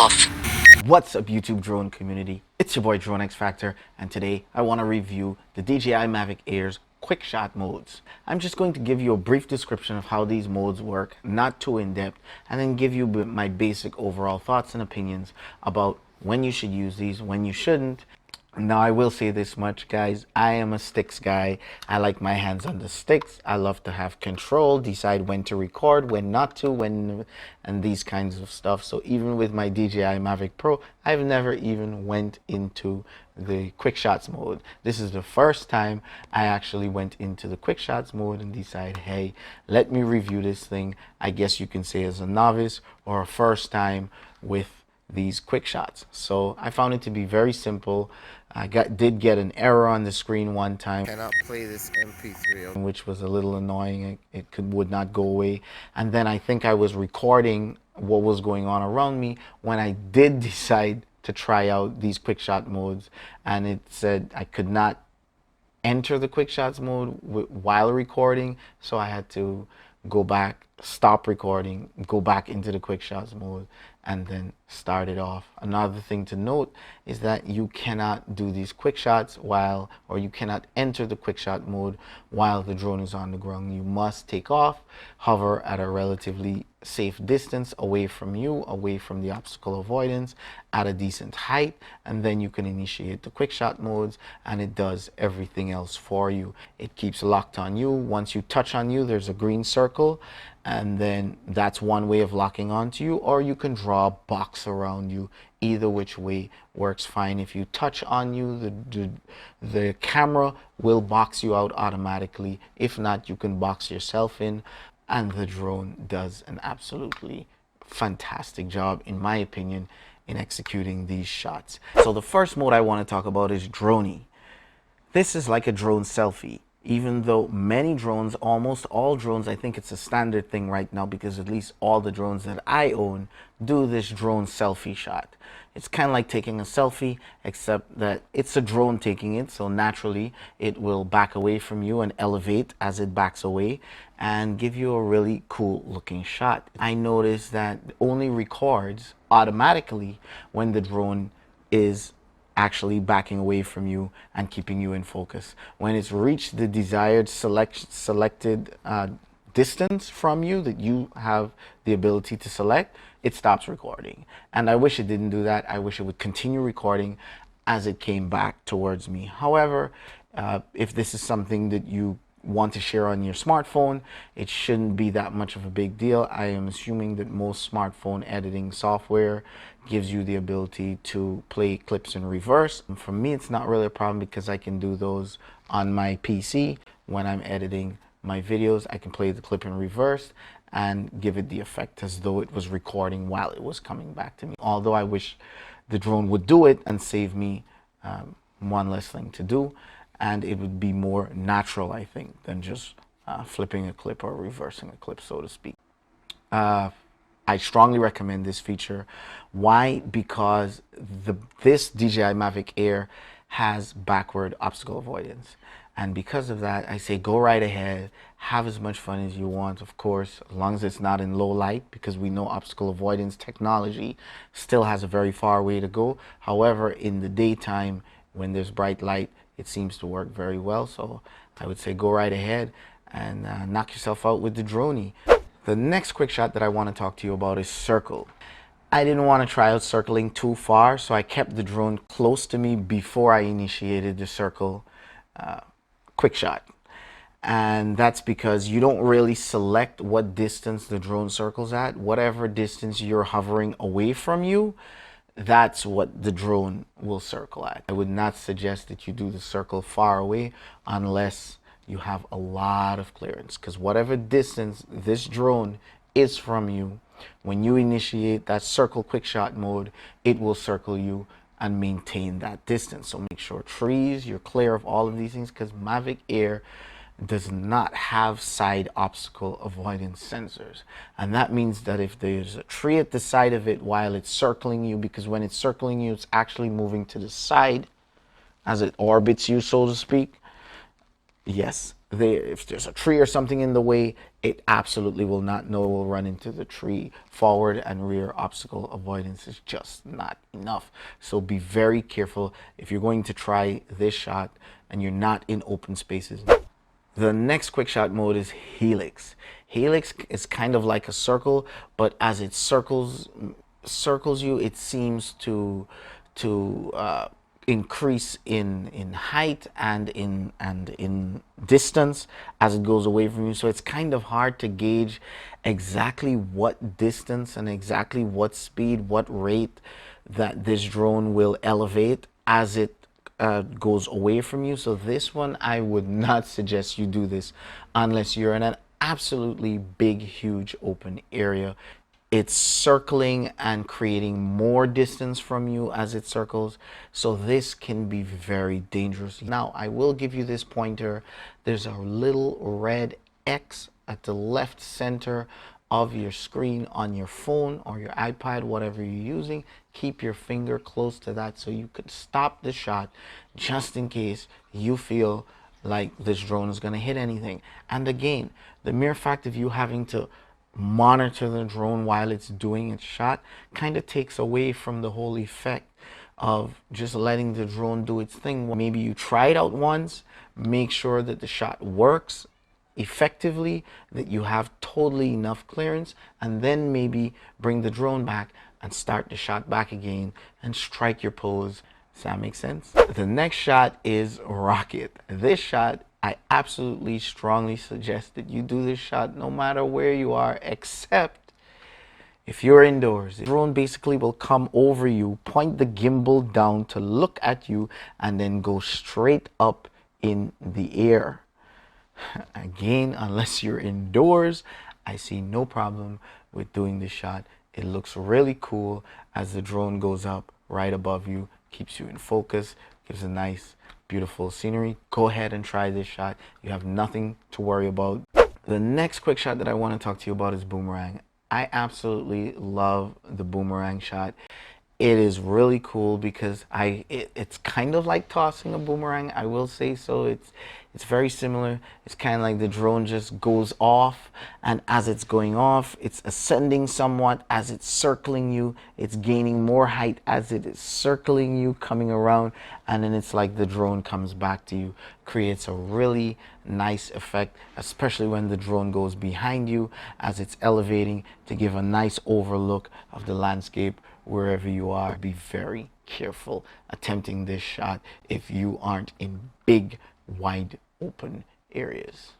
off. What's up, YouTube drone community? It's your boy Drone X Factor, and today I want to review the DJI Mavic Air's quick shot modes. I'm just going to give you a brief description of how these modes work, not too in-depth, and then give you my basic overall thoughts and opinions about when you should use these, when you shouldn't. Now, I will say this much, guys. I am a sticks guy. I like my hands on the sticks. I love to have control, decide when to record, when not to, and these kinds of stuff. So even with my DJI Mavic Pro, I've never even went into the quick shots mode. This is the first time I actually went into the quick shots mode and decided, hey, let me review this thing. I guess you can say as a novice or a first time with these quick shots. So I found it to be very simple. I did get an error on the screen one time. Cannot play this MP3, which was a little annoying. It would not go away. And then I think I was recording what was going on around me when I did decide to try out these quick shot modes, and it said I could not enter the quick shots mode while recording, so I had to go back, stop recording, go back into the quick shots mode, and then start it off. Another thing to note is that you cannot do these quick shots or you cannot enter the quick shot mode while the drone is on the ground. You must take off, hover at a relatively safe distance away from you, away from the obstacle avoidance, at a decent height, and then you can initiate the quick shot modes, and it does everything else for you. It keeps locked on you. Once you touch on you, there's a green circle, and then that's one way of locking onto you, or you can draw a box around you. Either which way works fine. If you touch on you, the camera will box you out automatically. If not, you can box yourself in, and the drone does an absolutely fantastic job, in my opinion, in executing these shots. So the first mode I want to talk about is droney. This is like a drone selfie. Even though many drones, almost all drones, I think it's a standard thing right now, because at least all the drones that I own do this drone selfie shot. It's kind of like taking a selfie, except that it's a drone taking it, so naturally it will back away from you and elevate as it backs away and give you a really cool looking shot. I noticed that it only records automatically when the drone is actually backing away from you and keeping you in focus. When it's reached the desired selected distance from you that you have the ability to select, it stops recording. And I wish it didn't do that. I wish it would continue recording as it came back towards me. However, if this is something that you want to share on your smartphone, it shouldn't be that much of a big deal. I am assuming that most smartphone editing software gives you the ability to play clips in reverse. And for me, it's not really a problem, because I can do those on my PC. When I'm editing my videos, I can play the clip in reverse and give it the effect as though it was recording while it was coming back to me. Although I wish the drone would do it and save me one less thing to do, and it would be more natural, I think, than just flipping a clip or reversing a clip, so to speak. I strongly recommend this feature. Why? Because this DJI Mavic Air has backward obstacle avoidance. And because of that, I say go right ahead, have as much fun as you want, of course, as long as it's not in low light, because we know obstacle avoidance technology still has a very far way to go. However, in the daytime, when there's bright light, it seems to work very well. So I would say go right ahead and knock yourself out with the droney. The next quick shot that I want to talk to you about is circle. I didn't want to try out circling too far, so I kept the drone close to me before I initiated the circle quick shot. And that's because you don't really select what distance the drone circles at. Whatever distance you're hovering away from you, that's what the drone will circle at. I would not suggest that you do the circle far away unless you have a lot of clearance, because whatever distance this drone is from you, when you initiate that circle quick shot mode, it will circle you and maintain that distance. So make sure trees, you're clear of all of these things, because Mavic Air does not have side obstacle avoidance sensors. And that means that if there's a tree at the side of it while it's circling you, because when it's circling you, it's actually moving to the side as it orbits you, so to speak. Yes, if there's a tree or something in the way, it absolutely will not know, it will run into the tree. Forward and rear obstacle avoidance is just not enough. So be very careful if you're going to try this shot and you're not in open spaces. The next quick shot mode is Helix. Helix is kind of like a circle, but as it circles you, it seems to increase in height and in distance as it goes away from you. So it's kind of hard to gauge exactly what distance and exactly what speed, what rate that this drone will elevate as it goes away from you. So this one, I would not suggest you do this unless you're in an absolutely big, huge open area. It's circling and creating more distance from you as it circles. So this can be very dangerous. Now, I will give you this pointer. There's a little red X at the left center of your screen on your phone or your iPad, whatever you're using. Keep your finger close to that so you could stop the shot just in case you feel like this drone is going to hit anything. And again, the mere fact of you having to monitor the drone while it's doing its shot kind of takes away from the whole effect of just letting the drone do its thing. Maybe you try it out once, make sure that the shot works effectively, that you have totally enough clearance, and then maybe bring the drone back and start the shot back again and strike your pose. Does that make sense? The next shot is Rocket. This shot, I absolutely strongly suggest that you do this shot no matter where you are, except if you're indoors. The drone basically will come over you, point the gimbal down to look at you, and then go straight up in the air. Again, unless you're indoors, I see no problem with doing this shot. It looks really cool as the drone goes up right above you, keeps you in focus, gives a nice, beautiful scenery. Go ahead and try this shot. You have nothing to worry about. The next quick shot that I want to talk to you about is Boomerang. I absolutely love the Boomerang shot. It is really cool because it's kind of like tossing a boomerang, I will say so. It's very similar. It's kind of like the drone just goes off, and as it's going off, it's ascending somewhat. As it's circling you, it's gaining more height as it is circling you, coming around, and then it's like the drone comes back to you. Creates a really nice effect, especially when the drone goes behind you as it's elevating to give a nice overlook of the landscape wherever you are. Be very careful attempting this shot if you aren't in big, wide open areas.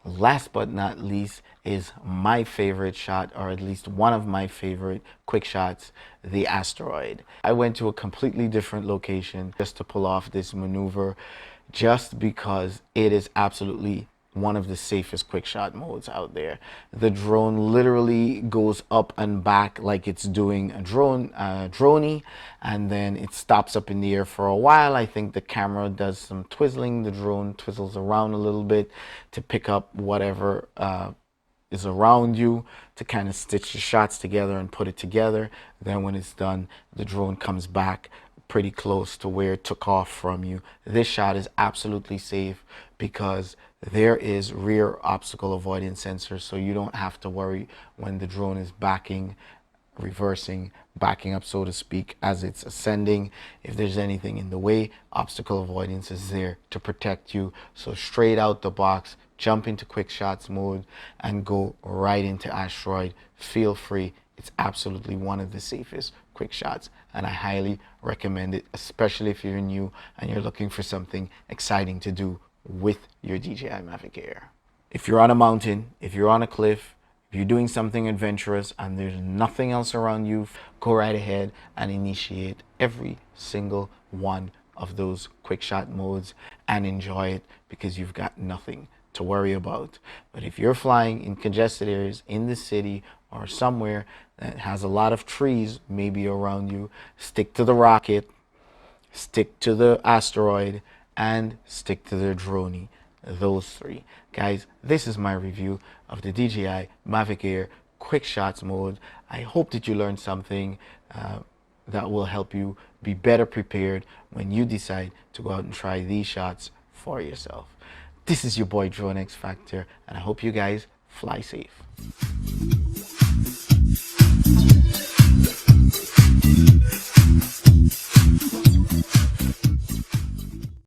Last but not least is my favorite shot, or at least one of my favorite quick shots, the Asteroid. I went to a completely different location just to pull off this maneuver, just because it is absolutely one of the safest quick shot modes out there. The drone literally goes up and back like it's doing a droney, and then it stops up in the air for a while. I think the camera does some twizzling. The drone twizzles around a little bit to pick up whatever is around you, to kind of stitch the shots together and put it together. Then when it's done, the drone comes back pretty close to where it took off from you. This shot is absolutely safe because there is rear obstacle avoidance sensors, so you don't have to worry when the drone is backing, reversing, backing up, so to speak, as it's ascending. If there's anything in the way, obstacle avoidance is there to protect you. So straight out the box, jump into quick shots mode and go right into Asteroid. Feel free. It's absolutely one of the safest quick shots, and I highly recommend it, especially if you're new and you're looking for something exciting to do with your DJI Mavic Air. If you're on a mountain, if you're on a cliff, if you're doing something adventurous and there's nothing else around you, go right ahead and initiate every single one of those quick shot modes and enjoy it, because you've got nothing to worry about. But if you're flying in congested areas in the city or somewhere that has a lot of trees maybe around you, stick to the Rocket, stick to the Asteroid, and stick to the droney. Those three. Guys, this is my review of the DJI Mavic Air quick shots mode. I hope that you learned something that will help you be better prepared when you decide to go out and try these shots for yourself. This is your boy Drone X Factor, and I hope you guys fly safe.